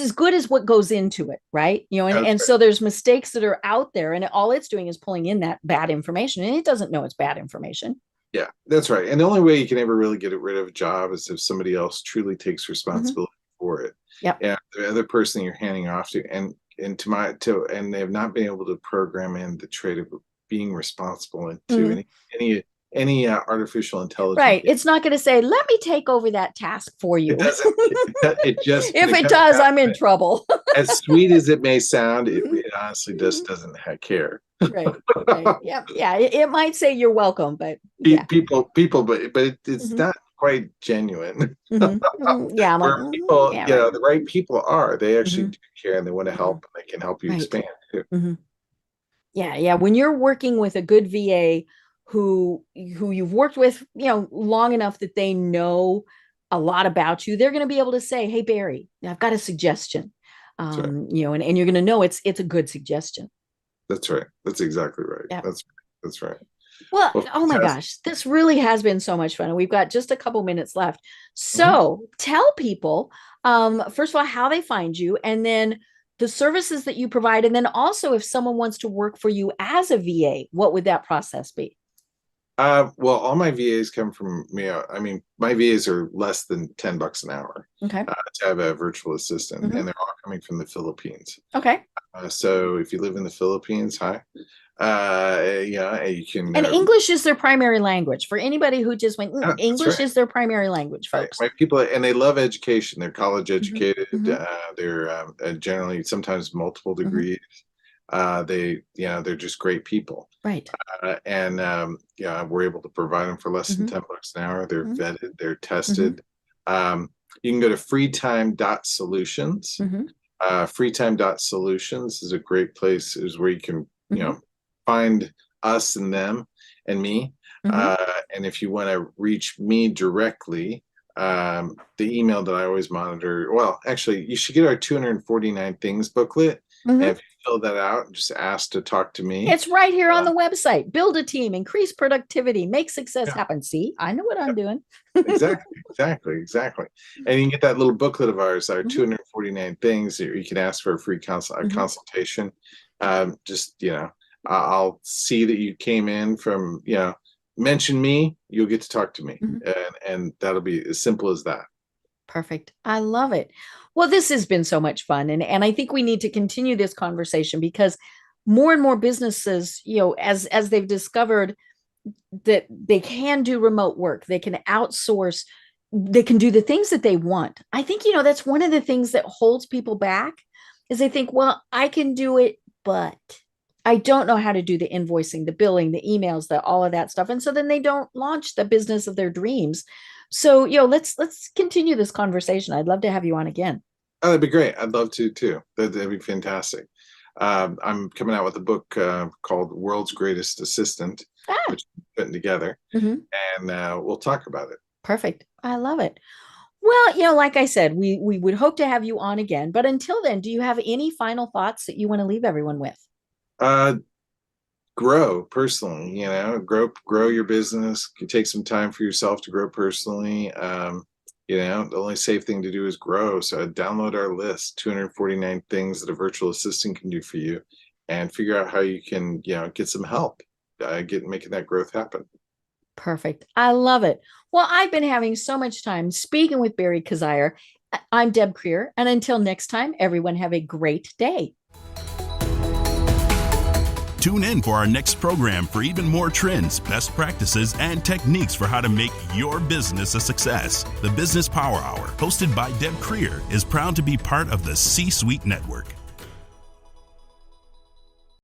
as good as what goes into it, right? And so there's mistakes that are out there, and all it's doing is pulling in that bad information, and it doesn't know it's bad information. Yeah, that's right. And the only way you can ever really get rid of a job is if somebody else truly takes responsibility for it. Yep. And the other person you're handing off to, and they have not been able to program in the trait of being responsible into any artificial intelligence. Right. It's not going to say, let me take over that task for you. It doesn't. It just, if it does, I'm in trouble. As sweet as it may sound, it honestly just doesn't care. Right. Yeah. Yeah. It might say you're welcome, but yeah. People, but it's not quite genuine. Yeah. Where people, the right people are, they actually do care, and they want to help, and they can help you expand too. Yeah. Yeah. When you're working with a good VA who you've worked with, long enough that they know a lot about you, they're going to be able to say, hey, Barry, I've got a suggestion. Right. And you're going to know it's a good suggestion. That's right. That's exactly right. Yeah. That's right. Well, oh my gosh, this really has been so much fun. And we've got just a couple minutes left. So tell people, first of all, how they find you, and then the services that you provide. And then also, if someone wants to work for you as a VA, what would that process be? Well, all my VAs come from me. I mean, my VAs are less than $10 an hour. Okay. To have a virtual assistant, and they're all coming from the Philippines. Okay. So if you live in the Philippines, hi. You can. And English is their primary language. For anybody who just went, English is their primary language, folks. Right. My people, and they love education. They're college educated. They're generally sometimes multiple degrees. They're just great people. Right. We're able to provide them for less than $10 an hour. They're vetted, they're tested. You can go to freetime.solutions. Freetime.solutions is a great place, is where you can, find us and them and me. And if you want to reach me directly, the email that I always monitor, well, actually, you should get our 249 things booklet. And if you fill that out, just ask to talk to me. It's right here on the website. Build a team, increase productivity, make success happen. See, I know what I'm doing. Exactly. And you can get that little booklet of ours, our 249 things. You can ask for a free consultation. I'll see that you came in from, mention me, you'll get to talk to me. And that'll be as simple as that. Perfect. I love it. Well, this has been so much fun. And I think we need to continue this conversation, because more and more businesses, as they've discovered that they can do remote work, they can outsource, they can do the things that they want. I think, that's one of the things that holds people back, is they think, well, I can do it, but I don't know how to do the invoicing, the billing, the emails, all of that stuff. And so then they don't launch the business of their dreams. So, let's continue this conversation. I'd love to have you on again. Oh, that'd be great. I'd love to too. That'd be fantastic. I'm coming out with a book called World's Greatest Assistant, which I'm putting together, and we'll talk about it. Perfect. I love it. Well, like I said, we would hope to have you on again. But until then, do you have any final thoughts that you want to leave everyone with? Grow personally, grow your business. You take some time for yourself to grow personally. The only safe thing to do is grow. So download our list, 249 things that a virtual assistant can do for you, and figure out how you can, get some help, making that growth happen. Perfect. I love it. Well, I've been having so much time speaking with Barry Coziahr. I'm Deb Creer. And until next time, everyone have a great day. Tune in for our next program for even more trends, best practices, and techniques for how to make your business a success. The Business Power Hour, hosted by Deb Creer, is proud to be part of the C-Suite Network.